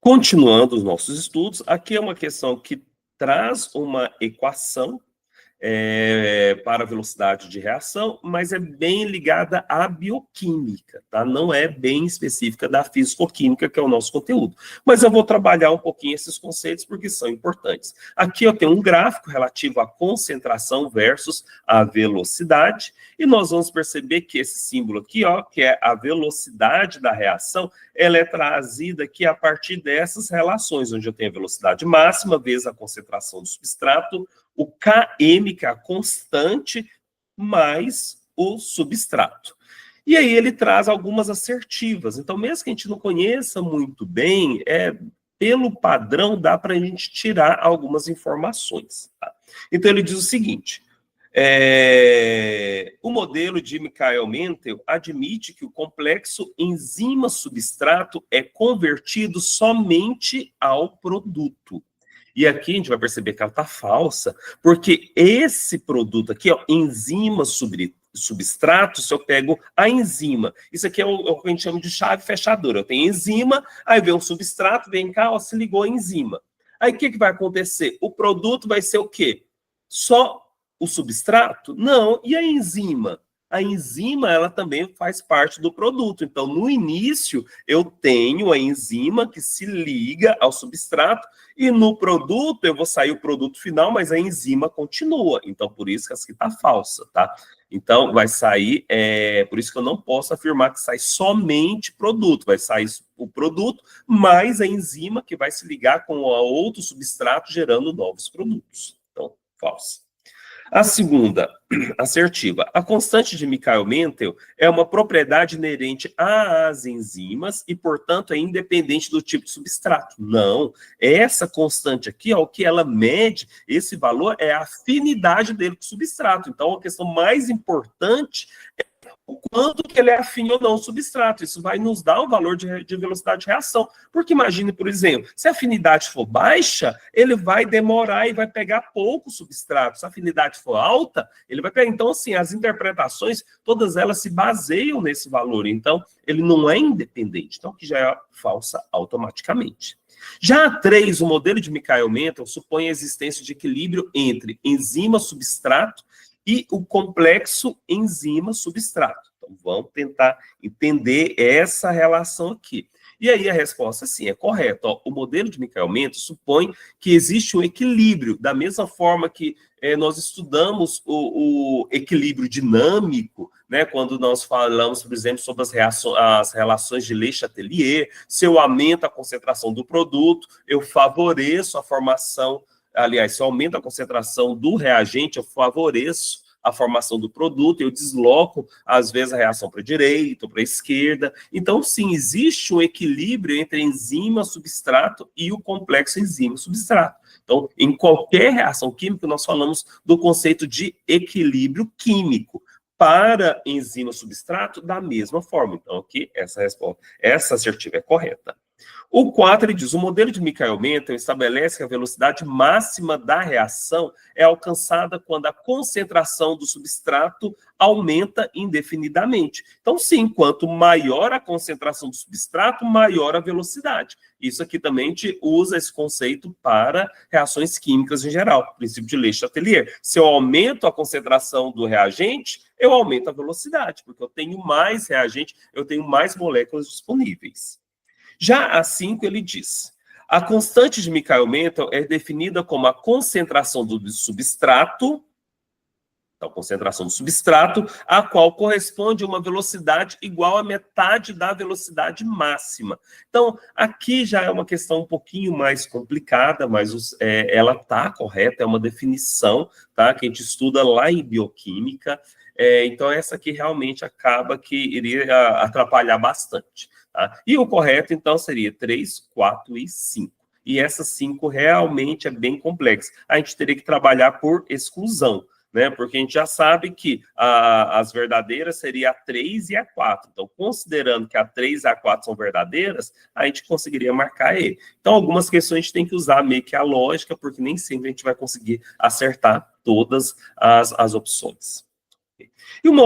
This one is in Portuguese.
Continuando os nossos estudos, aqui é uma questão que traz uma equação para a velocidade de reação, mas é bem ligada à bioquímica, tá? Não é bem específica da fisicoquímica, que é o nosso conteúdo. Mas eu vou trabalhar um pouquinho esses conceitos porque são importantes. Aqui eu tenho um gráfico relativo à concentração versus a velocidade, e nós vamos perceber que esse símbolo aqui, ó, que é a velocidade da reação, ela é trazida aqui a partir dessas relações, onde eu tenho a velocidade máxima vezes a concentração do substrato, o Km, que é a constante, mais o substrato. E aí ele traz algumas assertivas. Então, mesmo que a gente não conheça muito bem, pelo padrão dá para a gente tirar algumas informações. Tá? Então, ele diz o seguinte: o modelo de Michael-Mentel admite que o complexo enzima-substrato é convertido somente ao produto. E aqui a gente vai perceber que ela está falsa, porque esse produto aqui, ó, enzima substrato, se eu pego a enzima, isso aqui é o que a gente chama de chave fechadora. Eu tenho enzima, aí vem um substrato, vem cá, ó, se ligou a enzima. Aí o que vai acontecer? O produto vai ser o quê? Só o substrato? Não. E a enzima? A enzima, ela também faz parte do produto. Então, no início, eu tenho a enzima que se liga ao substrato e no produto, eu vou sair o produto final, mas a enzima continua. Então, por isso que essa aqui está falsa, tá? Então, vai sair, por isso que eu não posso afirmar que sai somente produto. Vai sair o produto, mais a enzima que vai se ligar com o outro substrato, gerando novos produtos. Então, falsa. A segunda, assertiva. A constante de Michael-Mentel é uma propriedade inerente às enzimas e, portanto, é independente do tipo de substrato. Não, essa constante aqui, ó, o que ela mede, esse valor é a afinidade dele com o substrato. Então, a questão mais importante é o quanto que ele é afim ou não ao substrato. Isso vai nos dar um valor de velocidade de reação. Porque imagine, por exemplo, se a afinidade for baixa, ele vai demorar e vai pegar pouco substrato. Se a afinidade for alta, ele vai pegar. Então, assim, as interpretações, todas elas se baseiam nesse valor. Então, ele não é independente. Então, que já é falsa automaticamente. Já a 3, o modelo de Michael-Mentel supõe a existência de equilíbrio entre enzima-substrato e o complexo enzima-substrato. Então, vamos tentar entender essa relação aqui. E aí a resposta, sim, é correta. Ó, o modelo de Michael-Mentel supõe que existe um equilíbrio, da mesma forma que nós estudamos o equilíbrio dinâmico, né, quando nós falamos, por exemplo, sobre as relações de Le Chatelier. Se eu aumento a concentração do produto, eu favoreço a formação. Aliás, se eu aumento a concentração do reagente, eu favoreço a formação do produto, eu desloco, às vezes, a reação para a direita ou para a esquerda. Então, sim, existe um equilíbrio entre enzima, substrato e o complexo enzima-substrato. Então, em qualquer reação química, nós falamos do conceito de equilíbrio químico. Para enzima-substrato, da mesma forma. Então, aqui, essa assertiva é correta. O 4, ele diz: o modelo de Michael-Mentel estabelece que a velocidade máxima da reação é alcançada quando a concentração do substrato aumenta indefinidamente. Então, sim, quanto maior a concentração do substrato, maior a velocidade. Isso aqui também a gente usa esse conceito para reações químicas em geral, princípio de Le Chatelier. Se eu aumento a concentração do reagente, eu aumento a velocidade, porque eu tenho mais reagente, eu tenho mais moléculas disponíveis. Já a 5, ele diz: a constante de Michael-Mentel é definida como a concentração do substrato, então, concentração do substrato, a qual corresponde a uma velocidade igual à metade da velocidade máxima. Então, aqui já é uma questão um pouquinho mais complicada, mas ela está correta, é uma definição, tá, que a gente estuda lá em bioquímica. Então, essa aqui realmente acaba que iria atrapalhar bastante. Tá? E o correto, então, seria 3, 4 e 5. E essa 5 realmente é bem complexa. A gente teria que trabalhar por exclusão, né? Porque a gente já sabe que as verdadeiras seria a 3 e a 4. Então, considerando que a 3 e a 4 são verdadeiras, a gente conseguiria marcar ele. Então, algumas questões a gente tem que usar meio que a lógica, porque nem sempre a gente vai conseguir acertar todas as opções. E uma